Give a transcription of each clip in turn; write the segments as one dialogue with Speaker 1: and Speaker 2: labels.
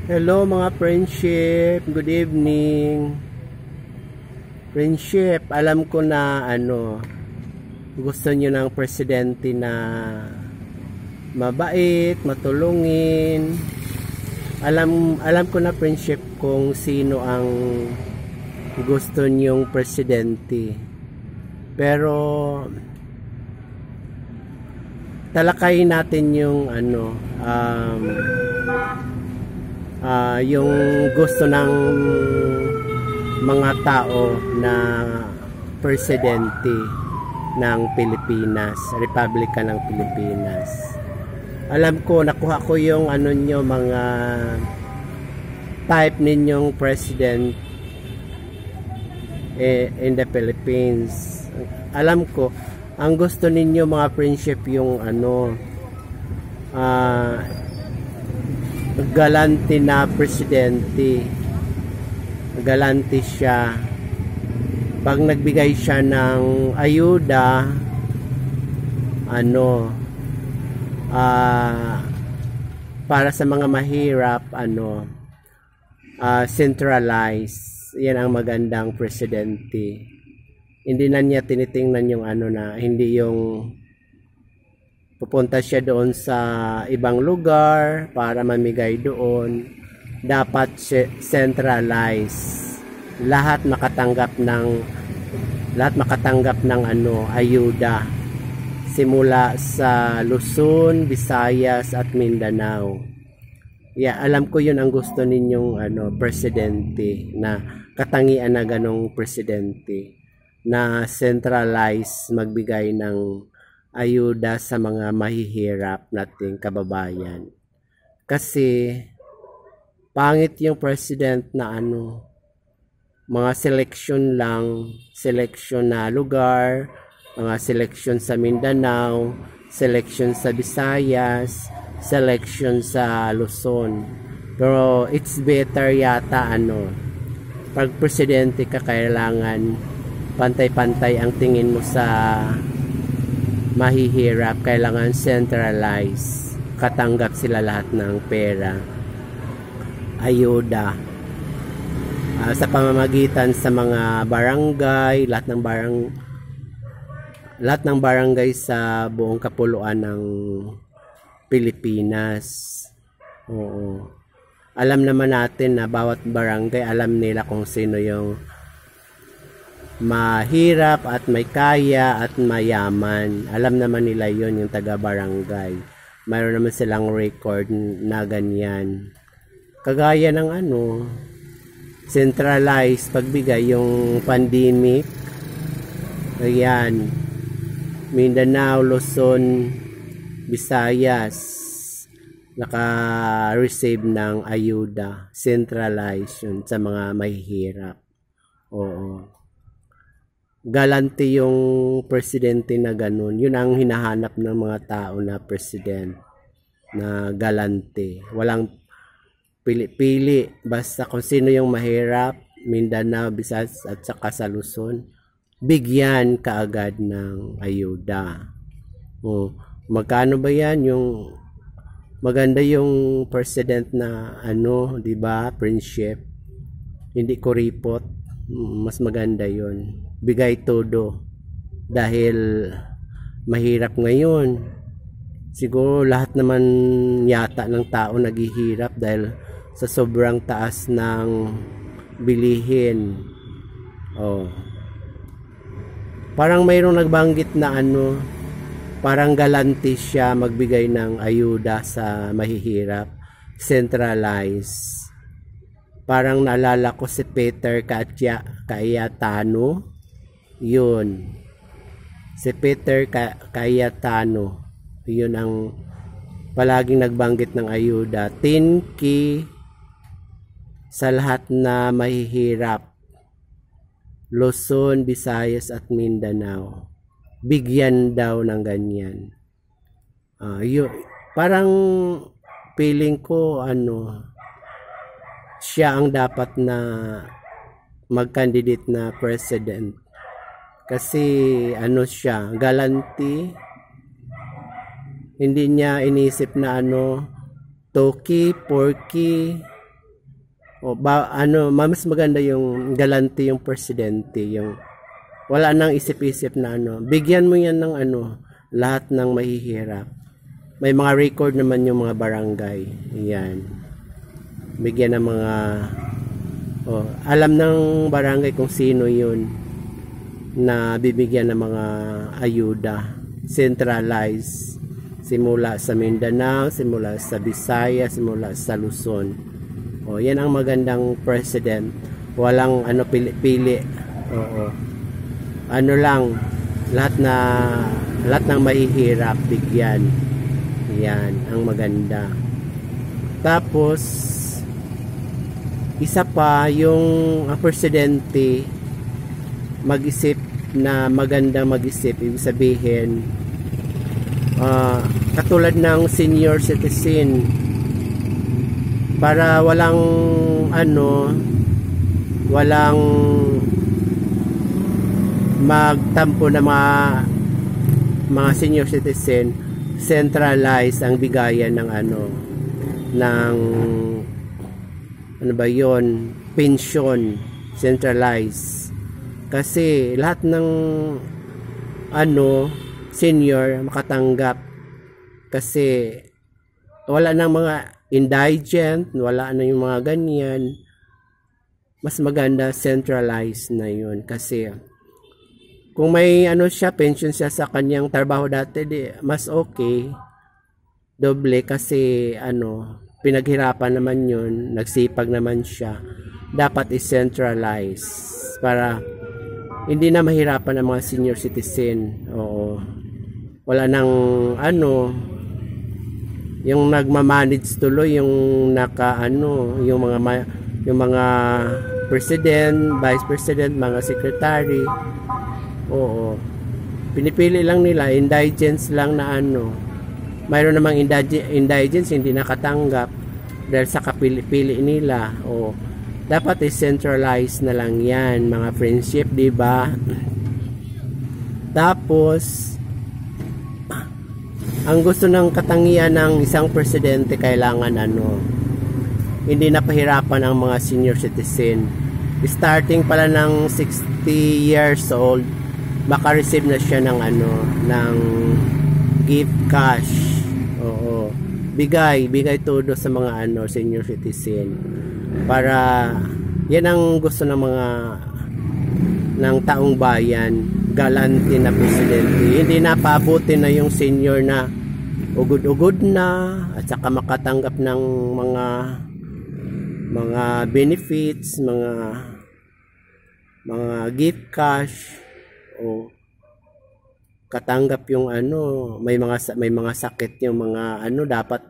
Speaker 1: Hello mga friendship, good evening. Friendship, alam ko na gusto nyo ng presidente na mabait, matulungin. Alam ko na friendship kung sino ang gusto nyong presidente. Pero talakayin natin yung yung gusto ng mga tao na presidente ng Pilipinas, Republika ng Pilipinas. Alam ko, nakuha ko yung nyo, mga type ninyong president in the Philippines. Alam ko, ang gusto ninyo mga friendship yung galante na presidente. Galante siya pag nagbigay siya ng ayuda para sa mga mahirap, centralized. Yan ang magandang presidente. Hindi na niya tinitingnan yung hindi yung pupunta siya doon sa ibang lugar para mamigay doon. Dapat centralized. Lahat makatanggap ng ayuda. Simula sa Luzon, Visayas at Mindanao. Yeah, alam ko yun ang gusto ninyong presidente, na katangian na ganong presidente na centralized, magbigay ng ayuda sa mga mahihirap nating kababayan. Kasi pangit yung president na mga selection lang, selection na lugar, mga selection sa Mindanao, selection sa Visayas, selection sa Luzon. Pero it's better yata pag presidente ka, kailangan pantay-pantay ang tingin mo sa mahihirap. Kailangan centralized, katanggap sila lahat ng pera, ayuda, sa pamamagitan sa mga barangay, lahat ng barangay sa buong kapuluan ng Pilipinas. Oo. Alam naman natin na bawat barangay, alam nila kung sino yung mahirap at may kaya at mayaman. Alam naman nila yon, yung taga-barangay. Mayroon naman silang record na ganyan. Kagaya ng centralized pagbigay, yung pandemic. Ayan. Mindanao, Luzon, Visayas naka-receive ng ayuda. Centralized yun sa mga mahihirap. Oo. Galante yung presidente na ganun. Yun ang hinahanap ng mga tao na president na galante. Walang pili-pili. Basta kung sino yung mahirap, Mindanao, Visayas at saka sa Luzon, bigyan kaagad ng ayuda. Magkano ba yan? Yung maganda yung president na di ba, friendship? Hindi kuripot. Mas maganda yun. Bigay todo, dahil mahirap ngayon. Siguro lahat naman yata ng tao naghihirap dahil sa sobrang taas ng bilihin. Parang mayroong nagbanggit na parang galante siya magbigay ng ayuda sa mahihirap, centralized. Parang naalala ko si Peter Cayetano. Yun. Si Peter Cayetano. Yun ang palaging nagbanggit ng ayuda. 10K sa lahat na mahihirap. Luzon, Visayas at Mindanao. Bigyan daw ng ganyan. Parang feeling ko siya ang dapat na mag-candidate na president. Kasi siya, galante. Hindi niya inisip na Toki, Porky, O ano, mas maganda yung galante yung presidente, yung wala nang isip-isip na ano. Bigyan mo yan ng ano, lahat ng mahihirap. May mga record naman yung mga barangay. Yan. Bigyan ng mga alam ng barangay kung sino yun na bibigyan ng mga ayuda. Centralized. Simula sa Mindanao, simula sa Visayas, simula sa Luzon. Yan ang magandang president. Walang ano pili-pili. Ano lang, lahat ng mahihirap bigyan. Yan ang maganda. Tapos isa pa yung presidente mag-isip na magandang mag-isip, ibig sabihin katulad ng senior citizen, para walang magtampo na mga senior citizen, centralize ang bigayan ng pension, centralize. Kasi lahat ng senior makatanggap, kasi wala nang mga indigent, wala na yung mga ganyan. Mas maganda centralized na yun, kasi kung may pension siya sa kanyang trabaho dati, mas okay, doble, kasi pinaghirapan naman yun, nagsipag naman siya. Dapat i-centralize para hindi na mahirapan ang mga senior citizen. Wala nang yung nagmamanage tuloy, yung yung mga president, vice president, mga secretary. Pinipili lang nila, indigents lang na mayroon namang indigents hindi nakatanggap dahil sa kapili-pili nila. Dapat i-centralize na lang yan, mga friendship, di ba? Tapos ang gusto ng katangian ng isang presidente, kailangan hindi napahirapan ang mga senior citizen. Starting pala ng 60 years old, maka-receive na siya ng ng gift cash. Bigay todo sa mga senior citizen. Para yan ang gusto ng taong bayan, galante na presidente. Hindi napabuti na yung senior na ugod-ugod na at saka makatanggap ng mga benefits, mga gift cash, katanggap yung may mga sakit yung mga dapat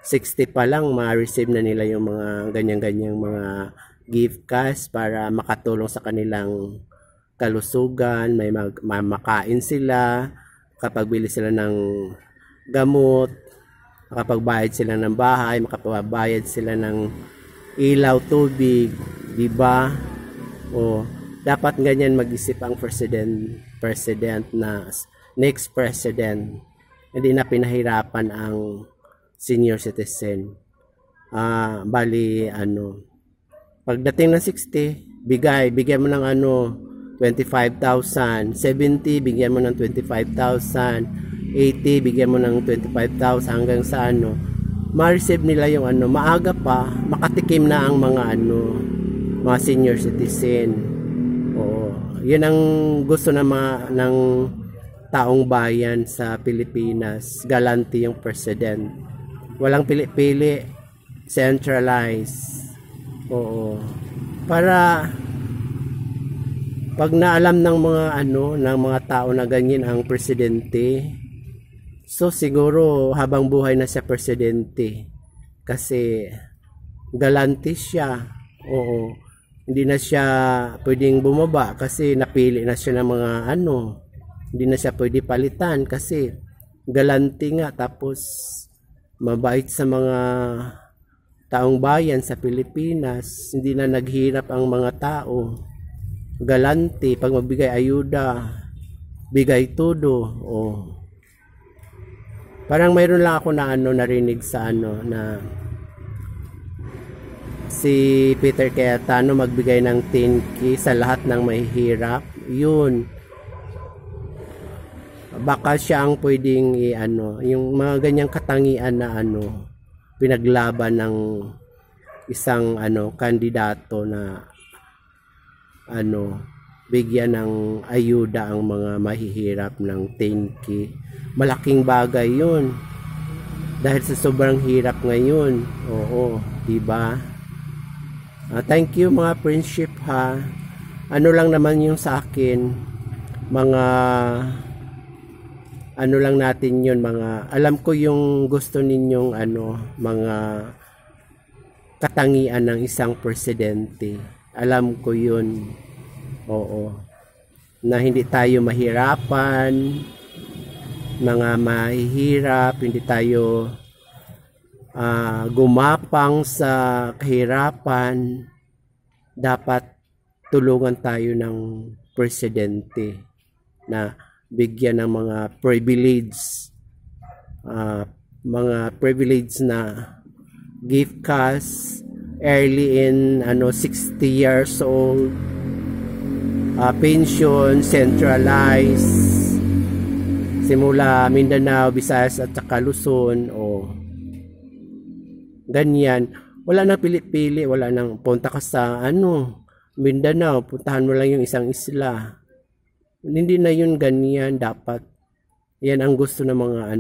Speaker 1: 60 pa lang ma-receive na nila yung mga ganyan-ganyang mga gift cash para makatulong sa kanilang kalusugan, may makain sila, kapag bili sila ng gamot, makapagbayad sila ng bahay, makapagbayad sila ng ilaw, tubig, di ba? Dapat ganyan mag-isip ang president na next president. Hindi na pinahirapan ang senior citizen. Pagdating ng 60, bigyan mo ng 25,000, 70 bigyan mo ng 25,000, 80 bigyan mo ng 25,000, hanggang sa ma-receive nila yung maaga pa, makatikim na ang mga senior citizen. Yun ang gusto ng taong bayan sa Pilipinas. Galante yung president. Walang pili-pili, centralized. Para pag naalam ng mga tao na ganyan ang presidente, so siguro habang buhay na siya presidente, kasi galante siya. Hindi na siya pwedeng bumaba kasi napili na siya ng mga hindi na siya pwede palitan kasi galante nga, tapos mabait sa mga taong bayan sa Pilipinas, hindi na naghirap ang mga tao. Galante pag magbigay ayuda, bigay todo. Parang mayroon lang ako na narinig sa si Peter Cayetano magbigay ng 10K sa lahat ng mahihirap. Yun. Baka siya ang pwedeng yung mga ganyang katangian na pinaglaban ng isang kandidato na bigyan ng ayuda ang mga mahihirap ng 10K. Malaking bagay yun. Dahil sa sobrang hirap ngayon. Oo, diba? Thank you mga friendship ha. Ano lang naman yung sa akin, mga lang natin yun, mga alam ko yung gusto ninyong mga katangian ng isang presidente. Alam ko yun. Oo. Na hindi tayo mahirapan, mga mahihirap, hindi tayo gumapang sa kahirapan. Dapat tulungan tayo ng presidente na bigyan ng mga privilege na gift cash early in 60 years old, pension centralized simula Mindanao, Visayas at saka Luzon ganyan. Wala nang pili-pili, wala nang punta ka sa Mindanao, puntahan mo lang yung isang isla. Hindi na yun ganyan. Dapat yan ang gusto ng mga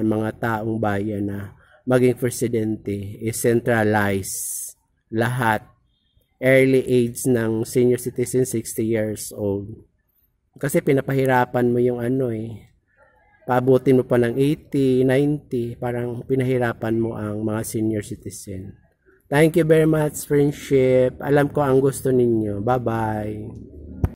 Speaker 1: mga taong bayan na maging presidente is centralized lahat. Early age ng senior citizen 60 years old. Kasi pinapahirapan mo yung paabutin mo pa ng 80, 90, parang pinahirapan mo ang mga senior citizen. Thank you very much, friendship. Alam ko ang gusto ninyo. Bye-bye.